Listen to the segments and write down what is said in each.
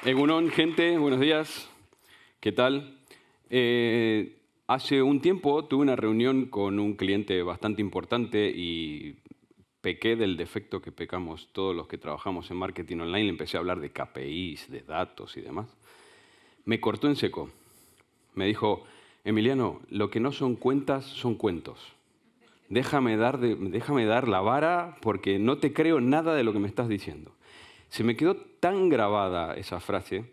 Egunon, gente, buenos días. ¿Qué tal? Hace un tiempo tuve una reunión con un cliente bastante importante y pequé del defecto que pecamos todos los que trabajamos en marketing online. Le empecé a hablar de KPIs, de datos y demás. Me cortó en seco. Me dijo, Emiliano, lo que no son cuentas son cuentos. Déjame dar la vara porque no te creo nada de lo que me estás diciendo. Se me quedó tan grabada esa frase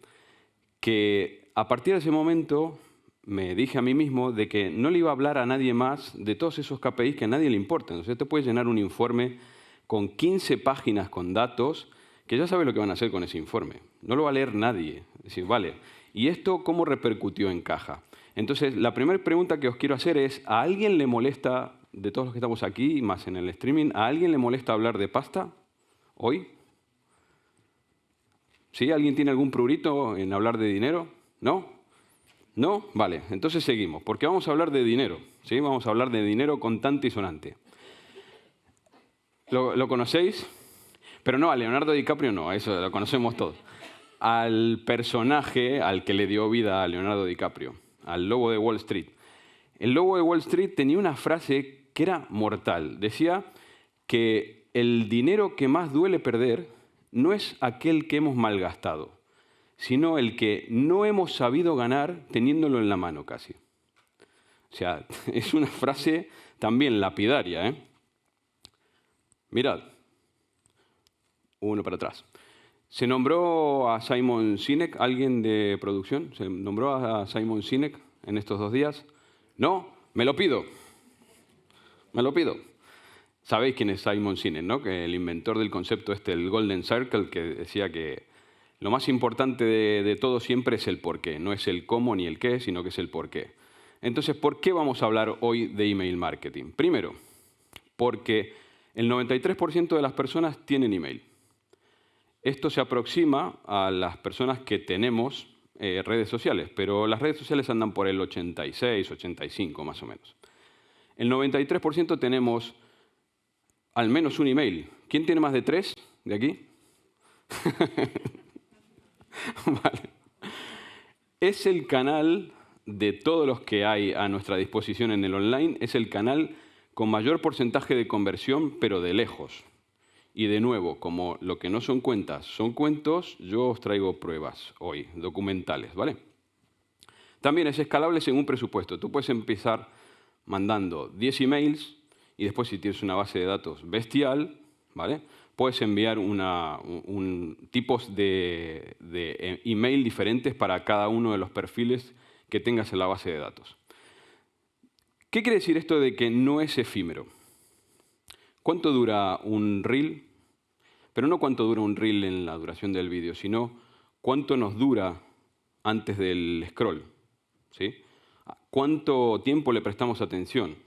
que a partir de ese momento me dije a mí mismo de que no le iba a hablar a nadie más de todos esos KPIs que a nadie le importan. Entonces te puedes llenar un informe con 15 páginas con datos que ya sabes lo que van a hacer con ese informe. No lo va a leer nadie. Es decir, vale, ¿y esto cómo repercutió en caja? Entonces, la primera pregunta que os quiero hacer es, ¿a alguien le molesta, de todos los que estamos aquí, más en el streaming, ¿a alguien le molesta hablar de pasta hoy? ¿Sí? ¿Alguien tiene algún prurito en hablar de dinero? ¿No? ¿No? Vale, entonces seguimos, porque vamos a hablar de dinero. ¿Sí? Vamos a hablar de dinero contante y sonante. ¿Lo conocéis? Pero no, a Leonardo DiCaprio no, a eso lo conocemos todos. Al personaje al que le dio vida a Leonardo DiCaprio, al lobo de Wall Street. El lobo de Wall Street tenía una frase que era mortal. Decía que el dinero que más duele perder no es aquel que hemos malgastado, sino el que no hemos sabido ganar teniéndolo en la mano casi. O sea, es una frase también lapidaria, ¿eh? Mirad, uno para atrás. ¿Se nombró a Simon Sinek, alguien de producción? ¿Se nombró a Simon Sinek en estos 2 días? ¿No? Me lo pido. Me lo pido. Sabéis quién es Simon Sinek, ¿no? Que el inventor del concepto el Golden Circle, que decía que lo más importante de todo siempre es el porqué. No es el cómo ni el qué, sino que es el porqué. Entonces, ¿por qué vamos a hablar hoy de email marketing? Primero, porque el 93% de las personas tienen email. Esto se aproxima a las personas que tenemos redes sociales, pero las redes sociales andan por el 86, 85 más o menos. El 93% tenemos al menos un email. ¿Quién tiene más de 3 de aquí? Vale. Es el canal de todos los que hay a nuestra disposición en el online, es el canal con mayor porcentaje de conversión, pero de lejos. Y de nuevo, como lo que no son cuentas son cuentos, yo os traigo pruebas hoy, documentales, ¿vale? También es escalable según presupuesto. Tú puedes empezar mandando 10 emails y después, si tienes una base de datos bestial, ¿vale? Puedes enviar tipos de email diferentes para cada uno de los perfiles que tengas en la base de datos. ¿Qué quiere decir esto de que no es efímero? ¿Cuánto dura un reel? Pero no cuánto dura un reel en la duración del vídeo, sino cuánto nos dura antes del scroll, ¿sí? ¿Cuánto tiempo le prestamos atención?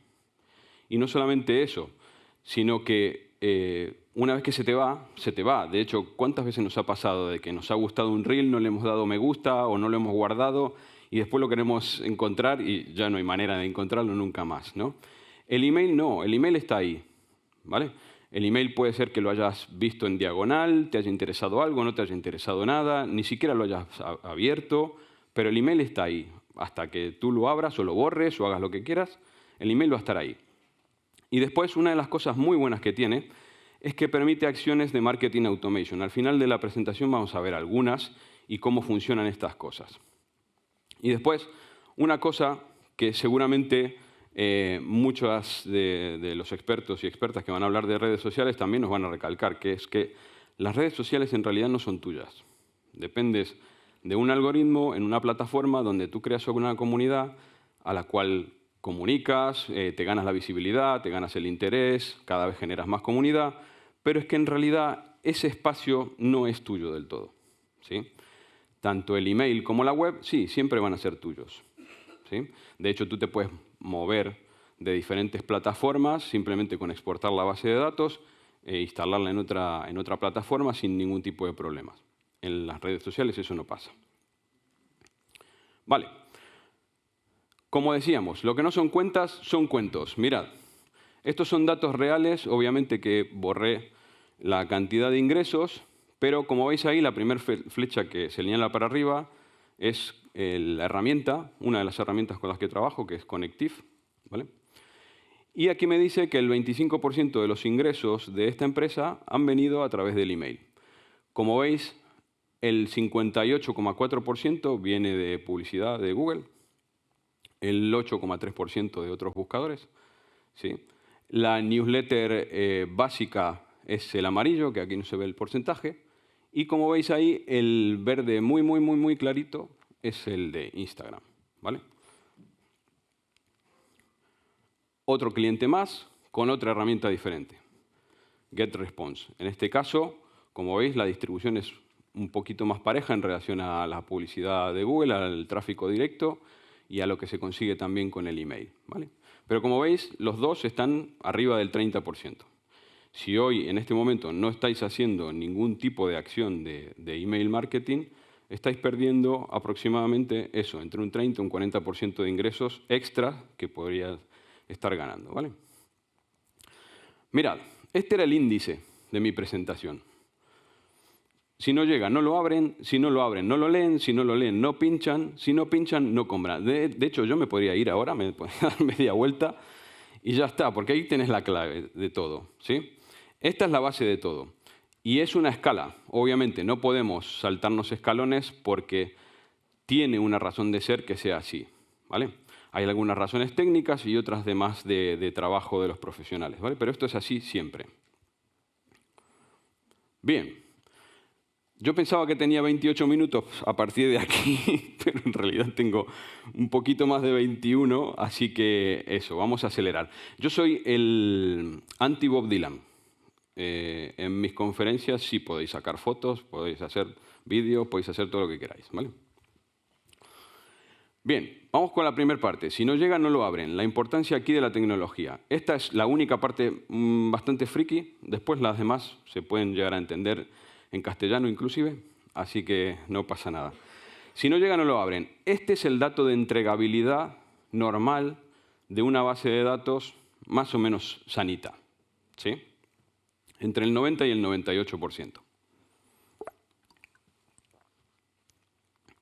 Y no solamente eso, sino que una vez que se te va, se te va. De hecho, ¿cuántas veces nos ha pasado de que nos ha gustado un reel, no le hemos dado me gusta o no lo hemos guardado y después lo queremos encontrar y ya no hay manera de encontrarlo nunca más, ¿no? El email no, el email está ahí, ¿vale? El email puede ser que lo hayas visto en diagonal, te haya interesado algo, no te haya interesado nada, ni siquiera lo hayas abierto, pero el email está ahí. Hasta que tú lo abras o lo borres o hagas lo que quieras, el email va a estar ahí. Y después, una de las cosas muy buenas que tiene es que permite acciones de marketing automation. Al final de la presentación vamos a ver algunas y cómo funcionan estas cosas. Y después, una cosa que seguramente muchos de los expertos y expertas que van a hablar de redes sociales también nos van a recalcar, que es que las redes sociales en realidad no son tuyas. Dependes de un algoritmo en una plataforma donde tú creas una comunidad a la cual comunicas, te ganas la visibilidad, te ganas el interés, cada vez generas más comunidad, pero es que en realidad ese espacio no es tuyo del todo, ¿sí? Tanto el email como la web, sí, siempre van a ser tuyos, ¿sí? De hecho, tú te puedes mover de diferentes plataformas simplemente con exportar la base de datos e instalarla en otra plataforma sin ningún tipo de problemas. En las redes sociales eso no pasa. Vale. Como decíamos, lo que no son cuentas son cuentos. Mirad, estos son datos reales, obviamente que borré la cantidad de ingresos, Pero como veis ahí, la primera flecha que se señala para arriba es la herramienta, una de las herramientas con las que trabajo, que es Connective, ¿vale? Y aquí me dice que el 25% de los ingresos de esta empresa han venido a través del email. Como veis, el 58,4% viene de publicidad de Google, el 8,3% de otros buscadores, ¿sí? La newsletter básica es el amarillo, que aquí no se ve el porcentaje. Y como veis ahí, el verde muy clarito es el de Instagram, ¿vale? Otro cliente más con otra herramienta diferente, GetResponse. En este caso, como veis, la distribución es un poquito más pareja en relación a la publicidad de Google, al tráfico directo y a lo que se consigue también con el email, ¿vale? Pero como veis, los dos están arriba del 30%. Si hoy, en este momento, no estáis haciendo ningún tipo de acción de email marketing, estáis perdiendo aproximadamente eso, entre un 30 y un 40% de ingresos extra que podrías estar ganando, ¿vale? Mirad, este era el índice de mi presentación. Si no llega, no lo abren. Si no lo abren, no lo leen. Si no lo leen, no pinchan. Si no pinchan, no compran. De hecho, yo me podría ir ahora, me podría dar media vuelta y ya está, porque ahí tenés la clave de todo, ¿sí? Esta es la base de todo. Y es una escala. Obviamente, no podemos saltarnos escalones porque tiene una razón de ser que sea así, ¿vale? Hay algunas razones técnicas y otras de más de trabajo de los profesionales, ¿vale? Pero esto es así siempre. Bien. Yo pensaba que tenía 28 minutos a partir de aquí, pero en realidad tengo un poquito más de 21, así que eso, vamos a acelerar. Yo soy el anti-Bob Dylan. En mis conferencias sí podéis sacar fotos, podéis hacer vídeos, podéis hacer todo lo que queráis, ¿vale? Bien, vamos con la primera parte. Si no llega, no lo abren. La importancia aquí de la tecnología. Esta es la única parte bastante friki. Después las demás se pueden llegar a entender en castellano inclusive, así que no pasa nada. Si no llega, no lo abren. Este es el dato de entregabilidad normal de una base de datos más o menos sanita, ¿sí? Entre el 90 y el 98%.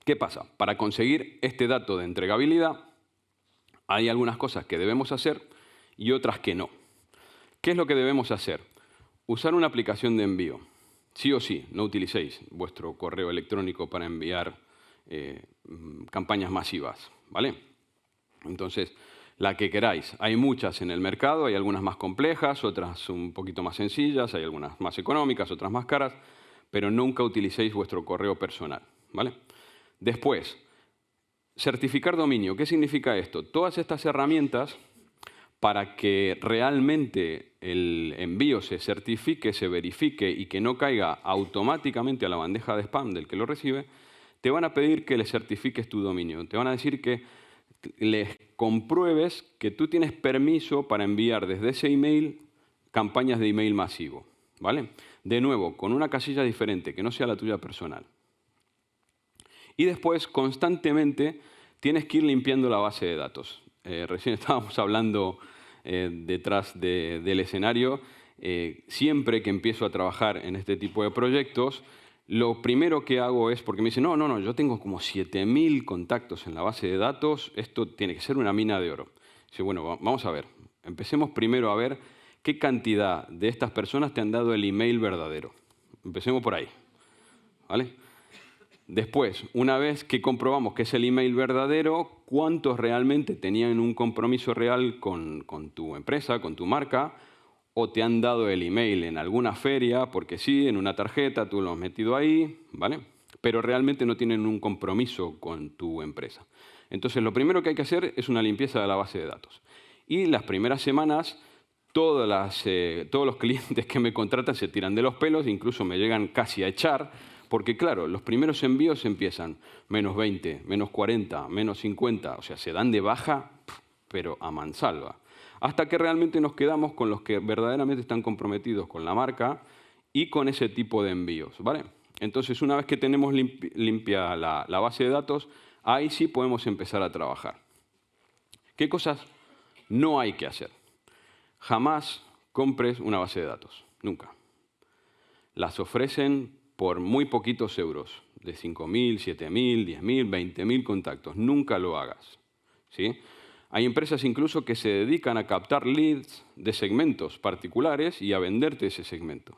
¿Qué pasa? Para conseguir este dato de entregabilidad hay algunas cosas que debemos hacer y otras que no. ¿Qué es lo que debemos hacer? Usar una aplicación de envío. Sí o sí, no utilicéis vuestro correo electrónico para enviar campañas masivas, ¿vale? Entonces, la que queráis. Hay muchas en el mercado, hay algunas más complejas, otras un poquito más sencillas, hay algunas más económicas, otras más caras, pero nunca utilicéis vuestro correo personal, ¿vale? Después, certificar dominio. ¿Qué significa esto? Todas estas herramientas, para que realmente el envío se certifique, se verifique y que no caiga automáticamente a la bandeja de spam del que lo recibe, te van a pedir que le certifiques tu dominio. Te van a decir que les compruebes que tú tienes permiso para enviar desde ese email campañas de email masivo, ¿vale? De nuevo, con una casilla diferente, que no sea la tuya personal. Y después, constantemente, tienes que ir limpiando la base de datos. Recién estábamos hablando detrás del escenario. Siempre que empiezo a trabajar en este tipo de proyectos, lo primero que hago es, porque me dicen, no, yo tengo como 7.000 contactos en la base de datos, esto tiene que ser una mina de oro. Dice, bueno, vamos a ver. Empecemos primero a ver qué cantidad de estas personas te han dado el email verdadero. Empecemos por ahí, ¿vale? Después, una vez que comprobamos que es el email verdadero, ¿cuántos realmente tenían un compromiso real con tu empresa, con tu marca? O te han dado el email en alguna feria, porque sí, en una tarjeta, tú lo has metido ahí, ¿vale? Pero realmente no tienen un compromiso con tu empresa. Entonces, lo primero que hay que hacer es una limpieza de la base de datos. Y las primeras semanas, todos los clientes que me contratan se tiran de los pelos, incluso me llegan casi a echar, porque claro, los primeros envíos empiezan menos 20, menos 40, menos 50, o sea, se dan de baja, pero a mansalva. Hasta que realmente nos quedamos con los que verdaderamente están comprometidos con la marca y con ese tipo de envíos, ¿vale? Entonces, una vez que tenemos limpia la base de datos, ahí sí podemos empezar a trabajar. ¿Qué cosas no hay que hacer? Jamás compres una base de datos, nunca. Las ofrecen por muy poquitos euros, de 5.000, 7.000, 10.000, 20.000 contactos. Nunca lo hagas, ¿sí? Hay empresas incluso que se dedican a captar leads de segmentos particulares y a venderte ese segmento,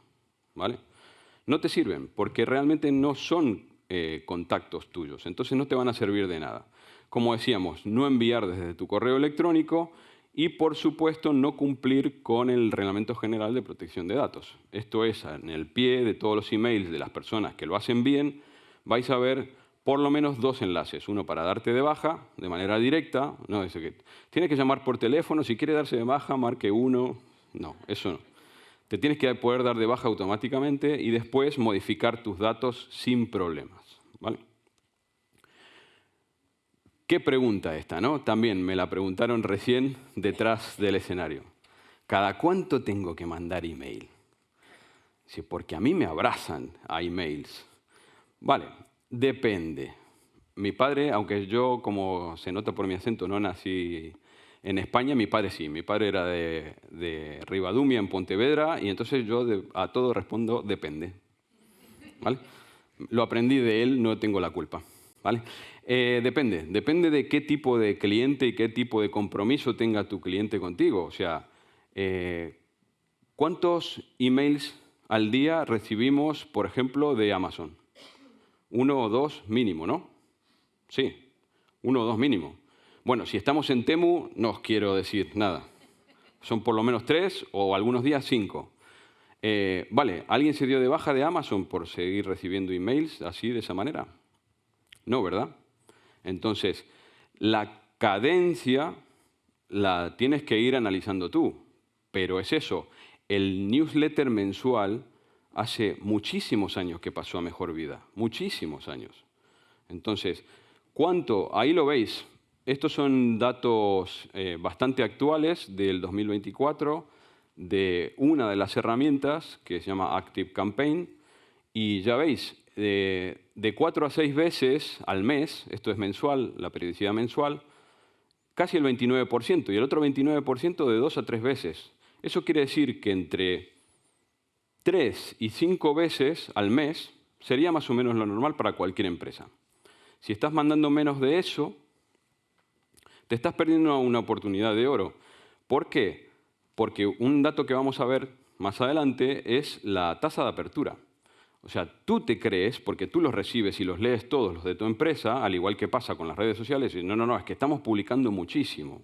¿vale? No te sirven porque realmente no son contactos tuyos, entonces no te van a servir de nada. Como decíamos, no enviar desde tu correo electrónico y, por supuesto, no cumplir con el Reglamento General de Protección de Datos. Esto es, en el pie de todos los emails de las personas que lo hacen bien, vais a ver por lo menos 2 enlaces. Uno para darte de baja de manera directa. No, eso que tienes que llamar por teléfono. Si quiere darse de baja, marque 1. No, eso no. Te tienes que poder dar de baja automáticamente y después modificar tus datos sin problemas, ¿vale? ¿Qué pregunta esta, no? También me la preguntaron recién detrás del escenario. ¿Cada cuánto tengo que mandar email? Sí, porque a mí me abrazan a emails. Vale, depende. Mi padre, aunque yo, como se nota por mi acento, no nací en España, mi padre sí. Mi padre era de Ribadumia, en Pontevedra, y entonces yo a todo respondo depende, ¿vale? Lo aprendí de él, no tengo la culpa, ¿vale? Depende de qué tipo de cliente y qué tipo de compromiso tenga tu cliente contigo. O sea, ¿cuántos emails al día recibimos, por ejemplo, de Amazon? 1 o 2 mínimo, ¿no? Sí, 1 o 2 mínimo. Bueno, si estamos en Temu, no os quiero decir nada. Son por lo menos 3 o algunos días 5. Vale, ¿alguien se dio de baja de Amazon por seguir recibiendo emails así, de esa manera? No, ¿verdad? Entonces, la cadencia la tienes que ir analizando tú. Pero es eso, el newsletter mensual hace muchísimos años que pasó a mejor vida. Muchísimos años. Entonces, ¿cuánto? Ahí lo veis. Estos son datos bastante actuales del 2024 de una de las herramientas que se llama ActiveCampaign. Y ya veis, de 4 a 6 veces al mes, esto es mensual, la periodicidad mensual, casi el 29%, y el otro 29% de 2 a 3 veces. Eso quiere decir que entre 3 y 5 veces al mes sería más o menos lo normal para cualquier empresa. Si estás mandando menos de eso, te estás perdiendo una oportunidad de oro. ¿Por qué? Porque un dato que vamos a ver más adelante es la tasa de apertura. O sea, tú te crees, porque tú los recibes y los lees todos los de tu empresa, al igual que pasa con las redes sociales, y no, es que estamos publicando muchísimo.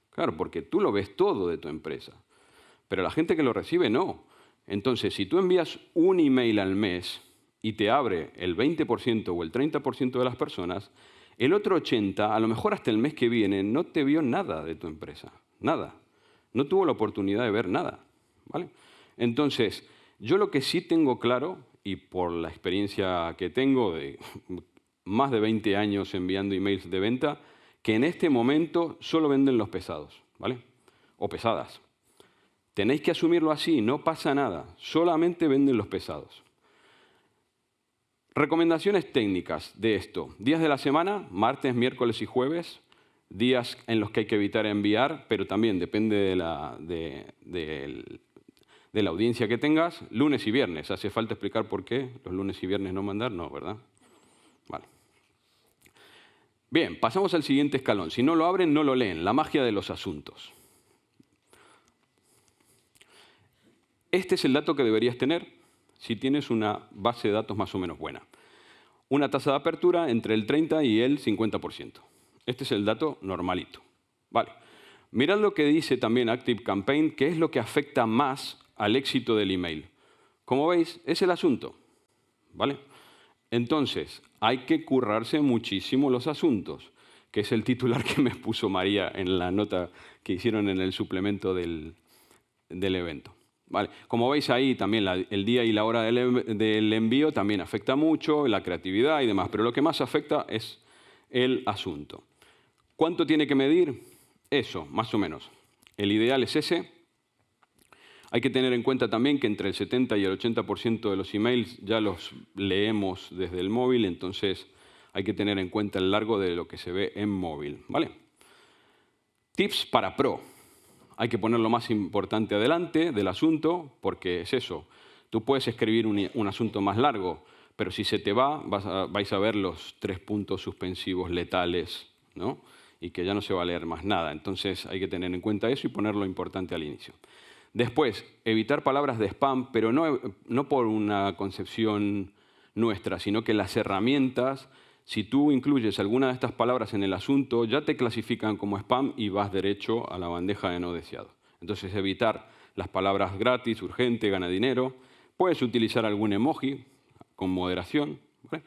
Claro, porque tú lo ves todo de tu empresa. Pero la gente que lo recibe no. Entonces, si tú envías un email al mes y te abre el 20% o el 30% de las personas, el otro 80%, a lo mejor hasta el mes que viene, no te vio nada de tu empresa. Nada. No tuvo la oportunidad de ver nada, ¿vale? Entonces, yo lo que sí tengo claro, y por la experiencia que tengo de más de 20 años enviando emails de venta, que en este momento solo venden los pesados, ¿vale? O pesadas. Tenéis que asumirlo así, no pasa nada, solamente venden los pesados. Recomendaciones técnicas de esto. Días de la semana, martes, miércoles y jueves. Días en los que hay que evitar enviar, pero también depende de la audiencia que tengas. Lunes y viernes. ¿Hace falta explicar por qué los lunes y viernes no mandar? No, ¿verdad? Vale. Bien, pasamos al siguiente escalón. Si no lo abren, no lo leen. La magia de los asuntos. Este es el dato que deberías tener si tienes una base de datos más o menos buena. Una tasa de apertura entre el 30 y el 50%. Este es el dato normalito. Vale. Mirad lo que dice también ActiveCampaign, que es lo que afecta más al éxito del email. Como veis, es el asunto, ¿vale? Entonces, hay que currarse muchísimo los asuntos, que es el titular que me puso María en la nota que hicieron en el suplemento del evento. Vale. Como veis ahí, también el día y la hora del envío también afecta mucho, la creatividad y demás, pero lo que más afecta es el asunto. ¿Cuánto tiene que medir? Eso, más o menos. El ideal es ese. Hay que tener en cuenta también que entre el 70 y el 80% de los emails ya los leemos desde el móvil, entonces hay que tener en cuenta el largo de lo que se ve en móvil, ¿vale? Tips para pro. Hay que poner lo más importante adelante del asunto, porque es eso. Tú puedes escribir un asunto más largo, pero si se te va, vais a ver los 3 puntos suspensivos letales, ¿no? Y que ya no se va a leer más nada. Entonces hay que tener en cuenta eso y ponerlo importante al inicio. Después, evitar palabras de spam, pero no por una concepción nuestra, sino que las herramientas, si tú incluyes alguna de estas palabras en el asunto, ya te clasifican como spam y vas derecho a la bandeja de no deseado. Entonces, evitar las palabras gratis, urgente, gana dinero. Puedes utilizar algún emoji con moderación, ¿vale?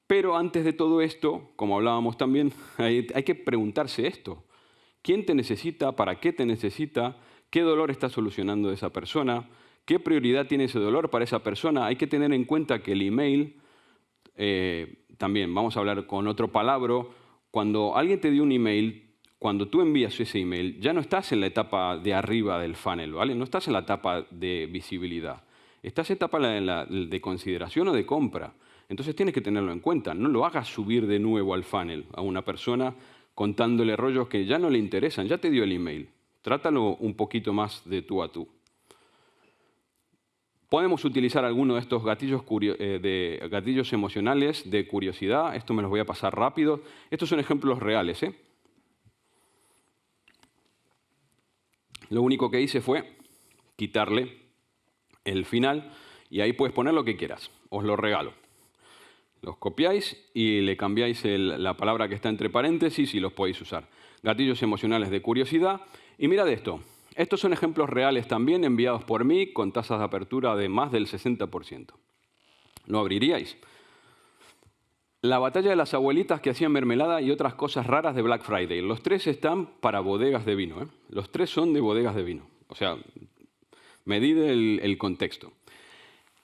Pero antes de todo esto, como hablábamos también, hay que preguntarse esto. ¿Quién te necesita? ¿Para qué te necesita? ¿Qué dolor está solucionando esa persona? ¿Qué prioridad tiene ese dolor para esa persona? Hay que tener en cuenta que el email, también vamos a hablar con otro palabra, cuando alguien te dio un email, cuando tú envías ese email, ya no estás en la etapa de arriba del funnel, ¿vale? No estás en la etapa de visibilidad. Estás en la etapa de consideración o de compra. Entonces tienes que tenerlo en cuenta. No lo hagas subir de nuevo al funnel a una persona contándole rollos que ya no le interesan. Ya te dio el email. Trátalo un poquito más de tú a tú. Podemos utilizar alguno de estos gatillos emocionales de curiosidad. Esto me los voy a pasar rápido. Estos son ejemplos reales, ¿eh? Lo único que hice fue quitarle el final y ahí puedes poner lo que quieras. Os lo regalo. Los copiáis y le cambiáis la palabra que está entre paréntesis y los podéis usar. Gatillos emocionales de curiosidad. Y mirad esto. Estos son ejemplos reales también enviados por mí con tasas de apertura de más del 60%. ¿Lo abriríais? La batalla de las abuelitas que hacían mermelada y otras cosas raras de Black Friday. Los 3 están para bodegas de vino, ¿eh? Los 3 son de bodegas de vino. O sea, medid el contexto.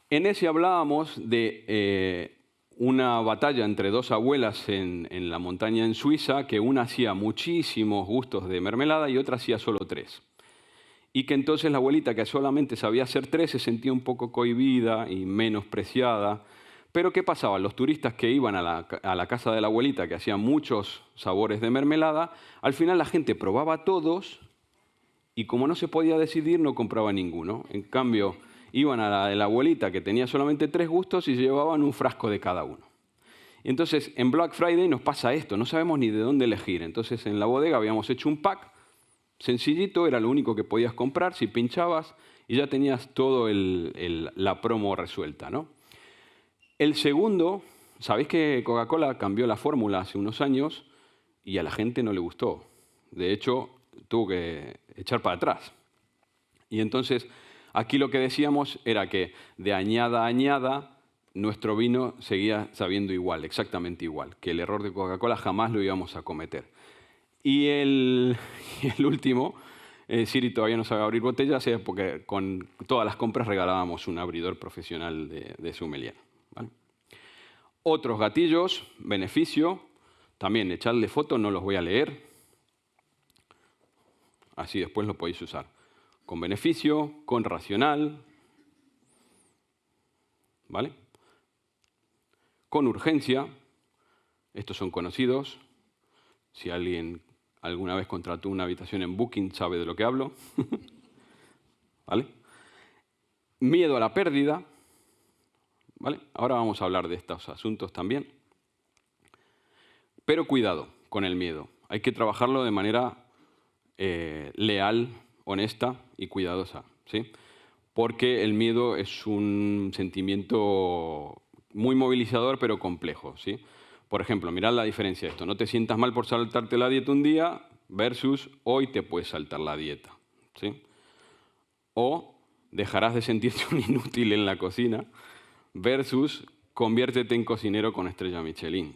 En ese hablábamos de una batalla entre 2 abuelas en la montaña en Suiza, que una hacía muchísimos gustos de mermelada y otra hacía solo 3. Y que entonces la abuelita, que solamente sabía hacer 3, se sentía un poco cohibida y menospreciada. Pero ¿qué pasaba? Los turistas que iban a la casa de la abuelita, que hacía muchos sabores de mermelada, al final la gente probaba todos y como no se podía decidir, no compraba ninguno. En cambio, iban a la de la abuelita, que tenía solamente 3 gustos, y se llevaban un frasco de cada uno. Entonces, en Black Friday nos pasa esto, no sabemos ni de dónde elegir. Entonces, en la bodega habíamos hecho un pack sencillito, era lo único que podías comprar, si pinchabas, y ya tenías todo la promo resuelta, ¿no? El segundo, sabéis que Coca-Cola cambió la fórmula hace unos años y a la gente no le gustó. De hecho, tuvo que echar para atrás. Y entonces, aquí lo que decíamos era que de añada a añada, nuestro vino seguía sabiendo igual, exactamente igual, que el error de Coca-Cola jamás lo íbamos a cometer. Y el último, Siri todavía no sabe abrir botellas, porque con todas las compras regalábamos un abridor profesional de sommelier, ¿vale? Otros gatillos, beneficio, también echarle foto, no los voy a leer. Así después lo podéis usar. Con beneficio, con racional, ¿vale? Con urgencia, estos son conocidos. Si alguien alguna vez contrató una habitación en Booking, sabe de lo que hablo. ¿Vale? Miedo a la pérdida. ¿Vale? Ahora vamos a hablar de estos asuntos también. Pero cuidado con el miedo. Hay que trabajarlo de manera leal, honesta y cuidadosa, ¿sí? Porque el miedo es un sentimiento muy movilizador, pero complejo, ¿sí? Por ejemplo, mirad la diferencia de esto. No te sientas mal por saltarte la dieta un día versus hoy te puedes saltar la dieta, ¿sí? O dejarás de sentirte un inútil en la cocina versus conviértete en cocinero con estrella Michelin.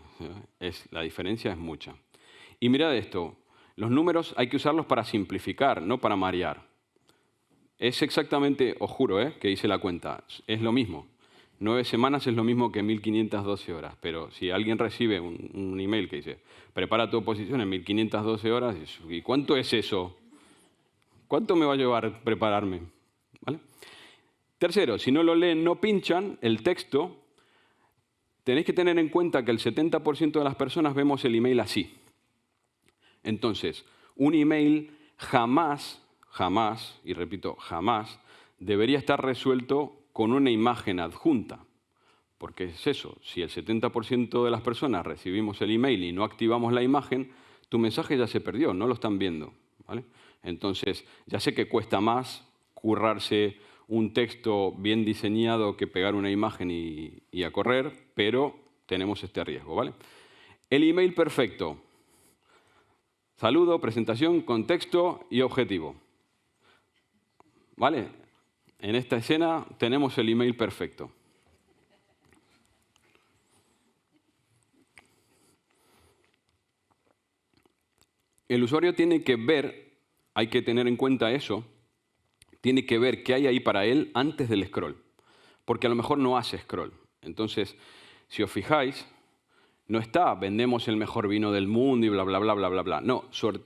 La diferencia es mucha. Y mirad esto. Los números hay que usarlos para simplificar, no para marear. Es exactamente, os juro, que hice la cuenta, es lo mismo. 9 semanas es lo mismo que 1512 horas, pero si alguien recibe un email que dice, prepara tu oposición en 1512 horas, ¿y cuánto es eso? ¿Cuánto me va a llevar prepararme? ¿Vale? Tercero, si no lo leen, no pinchan el texto, tenéis que tener en cuenta que el 70% de las personas vemos el email así. Entonces, un email jamás, y repito, jamás, debería estar resuelto con una imagen adjunta. Porque es eso, si el 70% de las personas recibimos el email y no activamos la imagen, tu mensaje ya se perdió, no lo están viendo, ¿vale? Entonces, ya sé que cuesta más currarse un texto bien diseñado que pegar una imagen y a correr, pero tenemos este riesgo, ¿vale? El email perfecto. Saludo, presentación, contexto y objetivo. ¿Vale? En esta escena tenemos el email perfecto. El usuario tiene que ver, hay que tener en cuenta eso, tiene que ver qué hay ahí para él antes del scroll. Porque a lo mejor no hace scroll. Entonces, si os fijáis, no está, vendemos el mejor vino del mundo y bla, bla, bla, bla, bla, bla. No,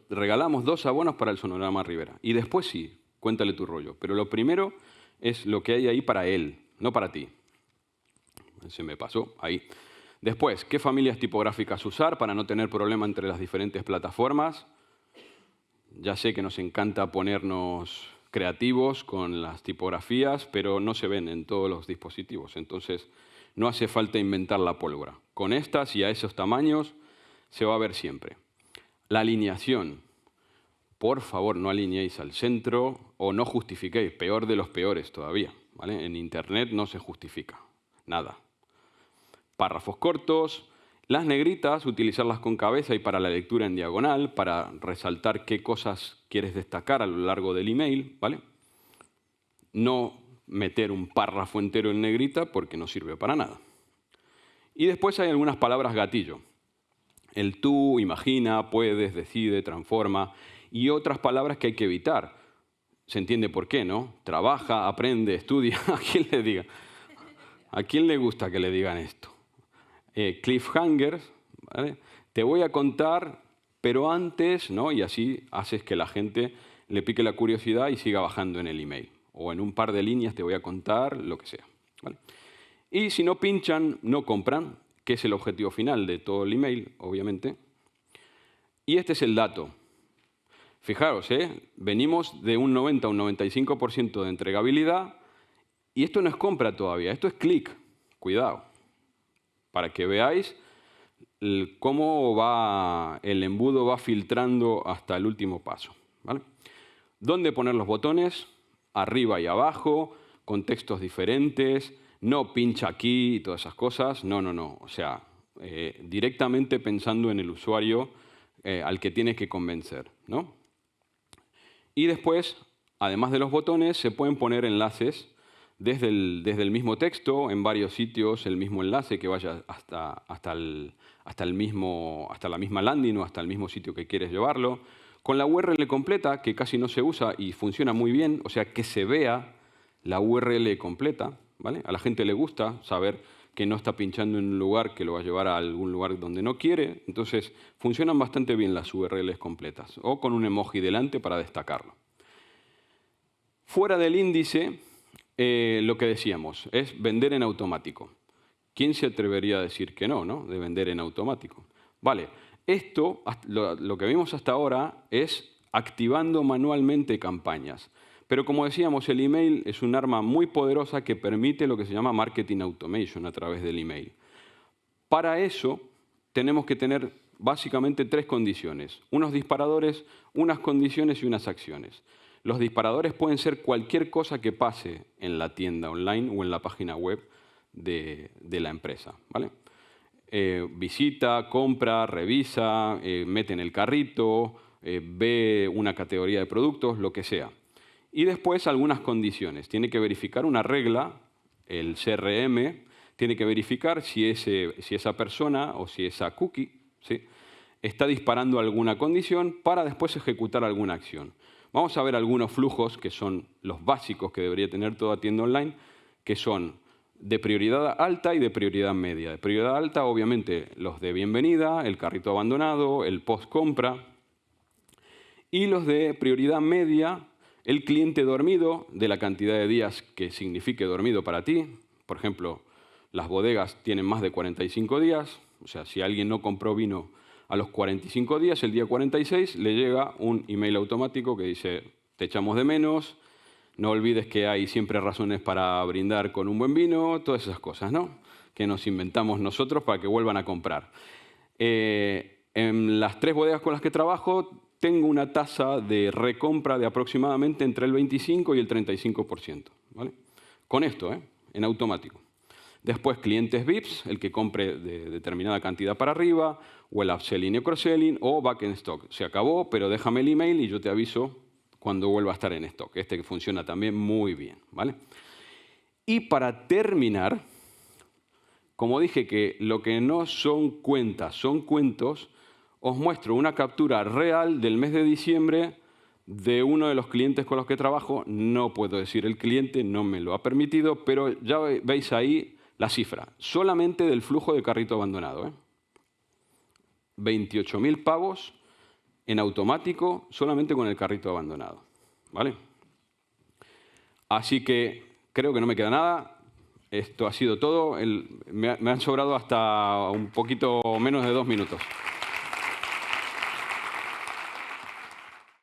regalamos 2 abonos para el Sonorama Rivera. Y después sí, cuéntale tu rollo. Pero lo primero es lo que hay ahí para él, no para ti. Se me pasó ahí. Después, ¿qué familias tipográficas usar para no tener problema entre las diferentes plataformas? Ya sé que nos encanta ponernos creativos con las tipografías, pero no se ven en todos los dispositivos. Entonces, no hace falta inventar la pólvora. Con estas y a esos tamaños se va a ver siempre. La alineación. Por favor, no alineéis al centro o no justifiquéis. Peor de los peores todavía, ¿vale? En Internet no se justifica. Nada. Párrafos cortos. Las negritas, utilizarlas con cabeza y para la lectura en diagonal, para resaltar qué cosas quieres destacar a lo largo del email, ¿vale? No meter un párrafo entero en negrita porque no sirve para nada. Y después hay algunas palabras gatillo. El tú, imagina, puedes, decide, transforma y otras palabras que hay que evitar. Se entiende por qué, ¿no? Trabaja, aprende, estudia. ¿A quién le diga? ¿A quién le gusta que le digan esto? Cliffhangers, ¿vale? Te voy a contar, pero antes, ¿no? Y así haces que la gente le pique la curiosidad y siga bajando en el email. O en un par de líneas te voy a contar lo que sea, ¿vale? Y si no pinchan, no compran, que es el objetivo final de todo el email, obviamente. Y este es el dato. Fijaros, venimos de un 90 a un 95% de entregabilidad y esto no es compra todavía, esto es clic. Cuidado, para que veáis cómo el embudo va filtrando hasta el último paso, ¿vale? ¿Dónde poner los botones? Arriba y abajo, con textos diferentes, no pincha aquí y todas esas cosas. No, no, no. O sea, directamente pensando en el usuario al que tienes que convencer, ¿no? Y después, además de los botones, se pueden poner enlaces desde el mismo texto, en varios sitios, el mismo enlace que vaya hasta la misma landing o hasta el mismo sitio que quieres llevarlo. Con la URL completa, que casi no se usa y funciona muy bien, o sea, que se vea la URL completa, ¿vale? A la gente le gusta saber que no está pinchando en un lugar que lo va a llevar a algún lugar donde no quiere. Entonces, funcionan bastante bien las URLs completas, o con un emoji delante para destacarlo. Fuera del índice, lo que decíamos, es vender en automático. ¿Quién se atrevería a decir que no, ¿no? De vender en automático. Vale, esto, lo que vimos hasta ahora, es activando manualmente campañas. Pero como decíamos, el email es un arma muy poderosa que permite lo que se llama marketing automation a través del email. Para eso tenemos que tener básicamente 3 condiciones. Unos disparadores, unas condiciones y unas acciones. Los disparadores pueden ser cualquier cosa que pase en la tienda online o en la página web de la empresa, ¿vale? Visita, compra, revisa, mete en el carrito, ve una categoría de productos, lo que sea. Y después algunas condiciones. Tiene que verificar una regla, el CRM, tiene que verificar si esa persona o si esa cookie, ¿sí?, está disparando alguna condición para después ejecutar alguna acción. Vamos a ver algunos flujos que son los básicos que debería tener toda tienda online, que son de prioridad alta y de prioridad media. De prioridad alta, obviamente, los de bienvenida, el carrito abandonado, el post-compra. Y los de prioridad media, el cliente dormido, de la cantidad de días que signifique dormido para ti. Por ejemplo, las bodegas tienen más de 45 días. O sea, si alguien no compró vino a los 45 días, el día 46 le llega un email automático que dice: te echamos de menos, No olvides que hay siempre razones para brindar con un buen vino, todas esas cosas, ¿no? Que nos inventamos nosotros para que vuelvan a comprar. En las 3 bodegas con las que trabajo tengo una tasa de recompra de aproximadamente entre el 25 y el 35%. ¿Vale? Con esto, en automático. Después, clientes VIPs, el que compre de determinada cantidad para arriba, o el upselling y cross-selling, o back in stock. Se acabó, pero déjame el email y yo te aviso cuando vuelva a estar en stock. Este que funciona también muy bien. ¿Vale? Y para terminar, como dije que lo que no son cuentas son cuentos, os muestro una captura real del mes de diciembre de uno de los clientes con los que trabajo. No puedo decir el cliente, no me lo ha permitido, pero ya veis ahí la cifra, solamente del flujo de carrito abandonado. 28.000 pavos en automático solamente con el carrito abandonado. ¿Vale? Así que creo que no me queda nada. Esto ha sido todo. Me han sobrado hasta un poquito menos de 2 minutos.